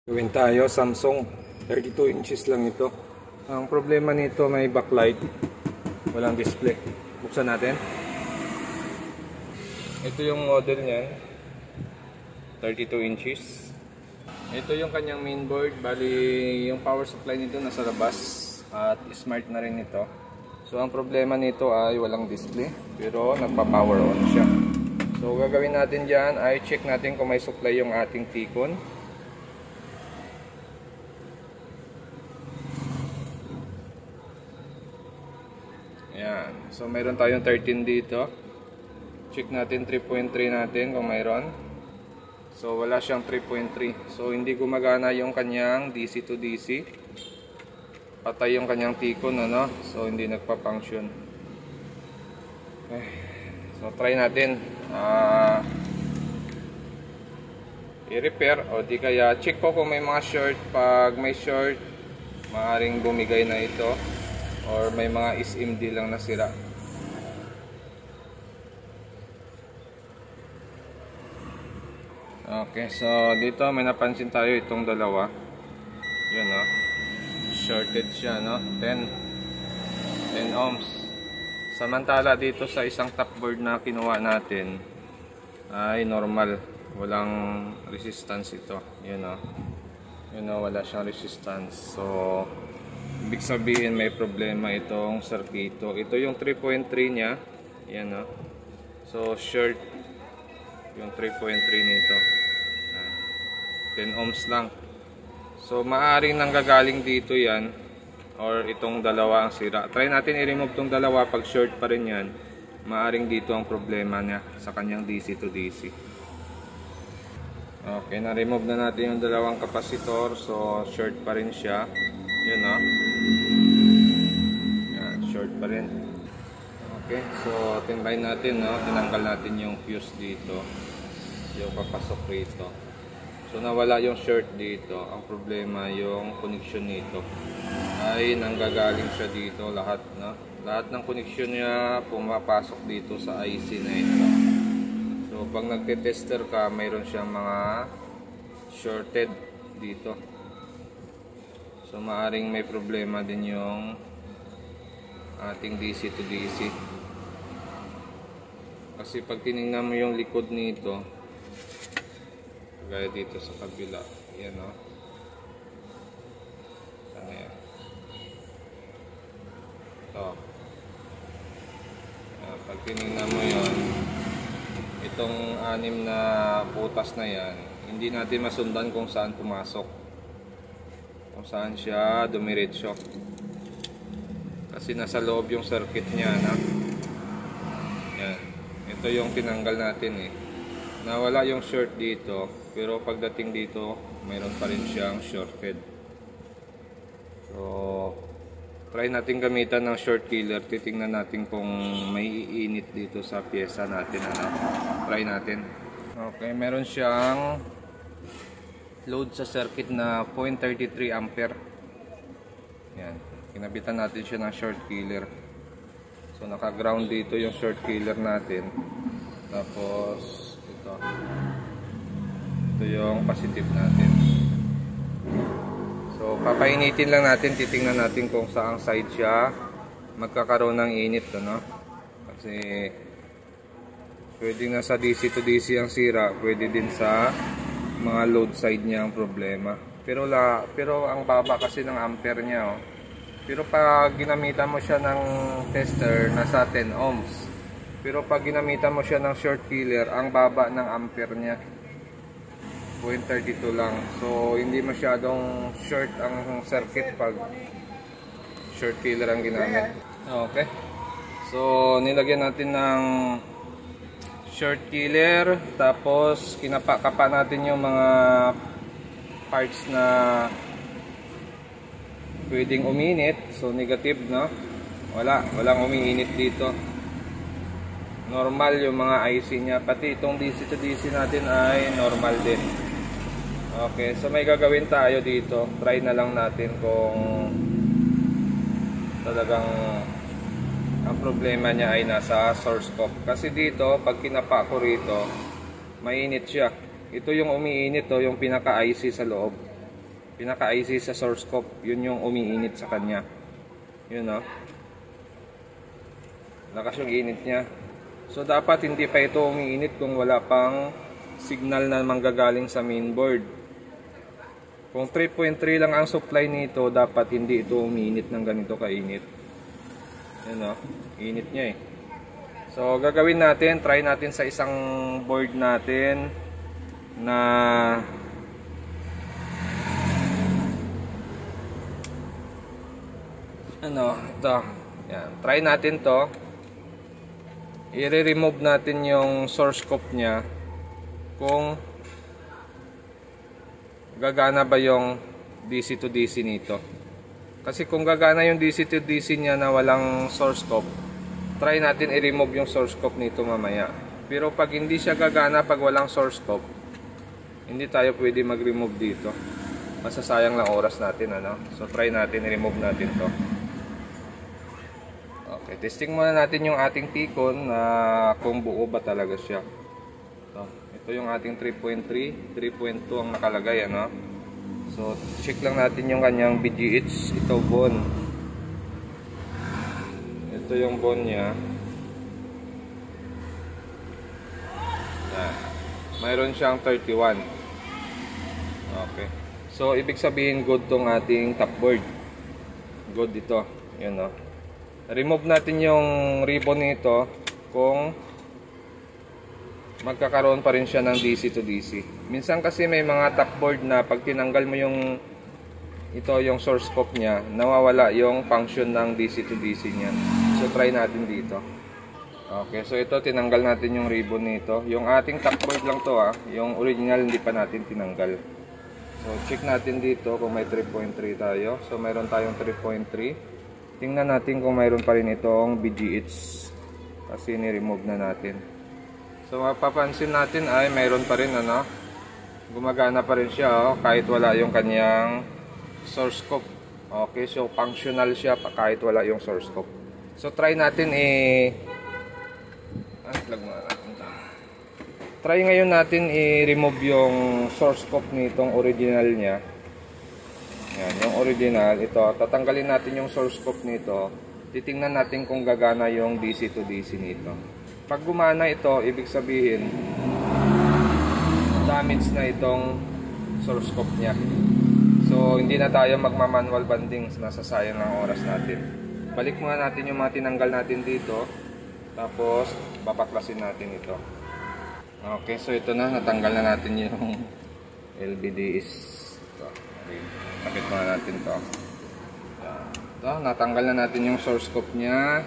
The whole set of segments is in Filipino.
Gawin tayo, Samsung 32 inches lang ito. Ang problema nito, may backlight, walang display. Buksan natin. Ito yung model niyan, 32 inches. Ito yung kanyang mainboard. Bali yung power supply nito nasa labas at smart na rin ito. So ang problema nito ay walang display, pero nagpa-power on siya. So gagawin natin dyan ay check natin kung may supply yung ating T-Con. Ayan. So mayroon tayong 13 dito. Check natin 3.3 natin kung mayroon. So wala siyang 3.3. So hindi gumagana yung kanyang DC to DC. Patay yung kanyang T-Con, ano? So hindi nagpa-function. Okay. So try natin i-repair o di kaya check ko kung may mga short. Pag may short, maaaring bumigay na ito. Or may mga SMD lang na sira. Okay, so dito may napansin tayo itong dalawa. Yun, no? Shorted siya, no? 10 ohms. Samantala dito sa isang top board na kinuha natin ay normal. Walang resistance ito. Yun, no? Yun, no? Wala siyang resistance. So ibig sabihin may problema itong circuito. Ito yung 3.3 niya. Yan, no? So short yung 3.3 nito. 10 ohms lang. So maaring nanggagaling dito yan or itong dalawa ang sira. Try natin i-remove itong dalawa. Pag short pa rin yan, maaring dito ang problema niya sa kanyang DC to DC. Okay, na-remove na natin yung dalawang kapasitor. So short pa rin siya. Yun, no? Yan, short pa rin. Okay, so tinry natin, no? Tinanggal natin yung fuse dito, yung papasok rito. So nawala yung short dito. Ang problema yung connection nito ay nanggagaling siya dito lahat, no? Lahat ng connection niya pumapasok dito sa IC na ito. So pag nagte-tester ka, mayroon siyang mga shorted dito. So maaring may problema din yung ating DC to DC. Kasi pag tinignan mo yung likod nito, gaya dito sa kabila, yan, no? Saan yan? Ito. Pag tinignan mo yun, itong 6 na butas na yan, hindi natin masundan kung saan pumasok, kung saan siya dumiretso. Kasi nasa loob yung circuit niya, no? Yan. Ito yung tinanggal natin, eh. Nawala yung short dito, pero pagdating dito, mayroon pa rin siyang shorted. So try natin gamitan ng short killer. Titingnan natin kung may iinit dito sa pyesa natin, ano? Try natin. Okay, meron siyang load sa circuit na 0.33 ampere. Yan, kinabitan natin siya ng short killer. So naka-ground dito yung short killer natin. Tapos ito yung positive natin. So papainitin lang natin, titingnan natin kung saang side siya magkakaroon ng init, no? Kasi pwedeng nasa DC to DC ang sira, pwede din sa mga load side niya ang problema. Pero ang baba kasi ng ampere niya, oh. Pero pag ginamitan mo siya ng tester, nasa 10 ohms. Pero pag ginamitan mo siya ng short killer, ang baba ng ampere niya 0.32 lang. So hindi masyadong short ang circuit pag short killer ang ginamit. Okay. So nilagyan natin ng short killer, tapos kinapa natin yung mga parts na pwedeng uminit. So negative, no? Walang umiinit dito. Normal yung mga IC niya, pati itong DC to DC natin ay normal din. Okay, so may gagawin tayo dito. Try na lang natin kung talagang ang problema niya ay nasa source code. Kasi dito, pag kinapa ko rito, mainit siya. Ito yung umiinit, yung pinaka IC sa loob. pinaka-IC sa source scope, yun yung umiinit sa kanya. Yun o. Lakas yung init niya. So dapat hindi pa ito umiinit kung wala pang signal na manggagaling sa mainboard. Kung 3.3 lang ang supply nito, dapat hindi ito umiinit ng ganito kainit. Yun o. Init niya eh. So gagawin natin, try natin sa isang board natin na ito. Yan, try natin to. I-remove natin yung source scope niya kung gagana ba yung DC to DC nito. Kasi kung gagana yung DC to DC niya na walang source scope, try natin i-remove yung source scope nito mamaya. Pero pag hindi siya gagana pag walang source scope, hindi tayo pwede mag-remove dito. Masasayang lang oras natin, ano? So try natin i-remove natin to. Okay, testing muna natin yung ating T-Con na kung buo ba talaga siya. So, ito yung ating 3.3, 3.2 ang nakalagay, ano? So check lang natin yung kanyang BGH. Ito bone. Ito yung bone niya. Mayroon siyang 31. Okay. So ibig sabihin good tong ating top board. Good ito. Yan o. Remove natin yung ribbon nito kung magkakaroon pa rin siya ng DC to DC. Minsan kasi may mga top board na pag tinanggal mo yung yung source scope niya, nawawala yung function ng DC to DC niya. So try natin dito. Okay, so ito tinanggal natin yung ribbon nito. Yung ating top board lang to yung original hindi pa natin tinanggal. So check natin dito kung may 3.3 tayo. So mayroon tayong 3.3. Tingnan natin kung mayroon pa rin itong BGH kasi ni-remove na natin. So mapapansin natin ay mayroon pa rin, ano, gumagana pa rin siya kahit wala yung kanyang source scope. Okay, so functional siya kahit wala yung source scope. So try natin try ngayon natin i-remove yung source scope nitong original niya. Yan, yung original, ito, tatanggalin natin yung source scope nito. Titingnan natin kung gagana yung DC to DC nito. Pag gumana ito, ibig sabihin damage na itong source scope niya. So, hindi na tayo magma-manual banding, nasasayang ang oras natin. Balik muna natin yung mga tinanggal natin dito. Tapos, babaklasin natin ito. Okay, so ito na, natanggal na natin yung LBDs. Ito, kapit muna natin to. Ito, natanggal na natin yung source scope nya.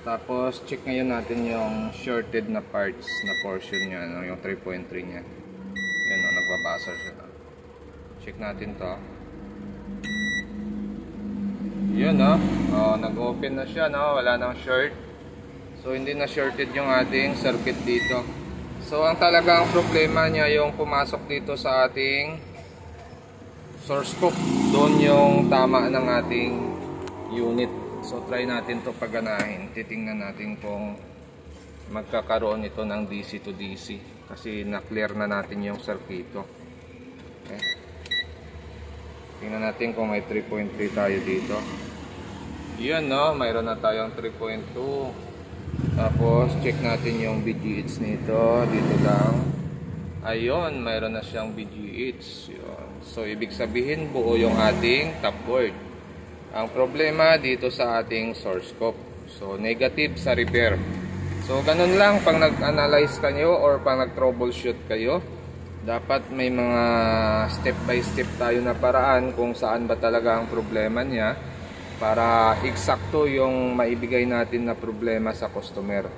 Tapos check ngayon natin yung shorted na parts na portion nya, no? Yung 3.3 nya. Yan, no? Nagbabasar siya. Check natin to. Yun, no? Nag-open na siya, no? Wala nang short. So hindi na shorted yung ating circuit dito. So ang talagang problema nya yung pumasok dito sa ating source scope. Doon yung tama ng ating unit. So try natin to paganahin. Titingnan natin kung magkakaroon ito ng DC to DC. Kasi na-clear na natin yung circuito. Okay. Tingnan natin kung may 3.3 tayo dito. Yan, no, mayroon na tayong 3.2. Tapos check natin yung BGH nito. Dito lang. Ayun, mayroon na siyang BGH. Yun. So ibig sabihin buo yung ating top board. Ang problema dito sa ating source scope. So negative sa repair. So ganun lang pag nag-analyze kayo or pag nag-troubleshoot kayo. Dapat may mga step by step tayo na paraan kung saan ba talaga ang problema niya para eksakto yung maibigay natin na problema sa customer.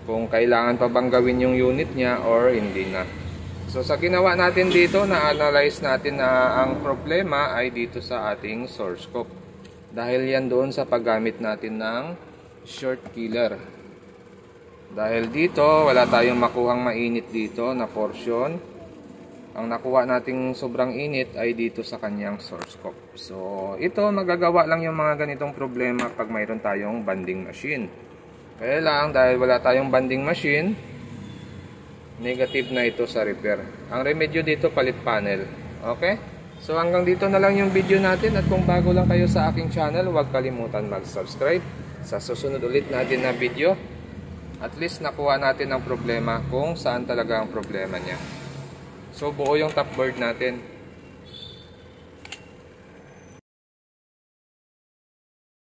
Kung kailangan pa bang gawin yung unit niya or hindi na. So sa ginawa natin dito, na-analyze natin na ang problema ay dito sa ating source scope. Dahil yan doon sa paggamit natin ng short killer. Dahil dito, wala tayong makuhang mainit dito na portion. Ang nakuha nating sobrang init ay dito sa kanyang source scope. So ito, magagawa lang yung mga ganitong problema pag mayroon tayong banding machine. Kaya lang, dahil wala tayong banding machine, negative na ito sa repair. Ang remedyo dito, palit panel. Okay? So hanggang dito na lang yung video natin, at kung bago lang kayo sa aking channel, huwag kalimutan mag-subscribe. Sa susunod ulit natin na video, at least nakuha natin ang problema kung saan talaga ang problema niya. So buo yung top board natin.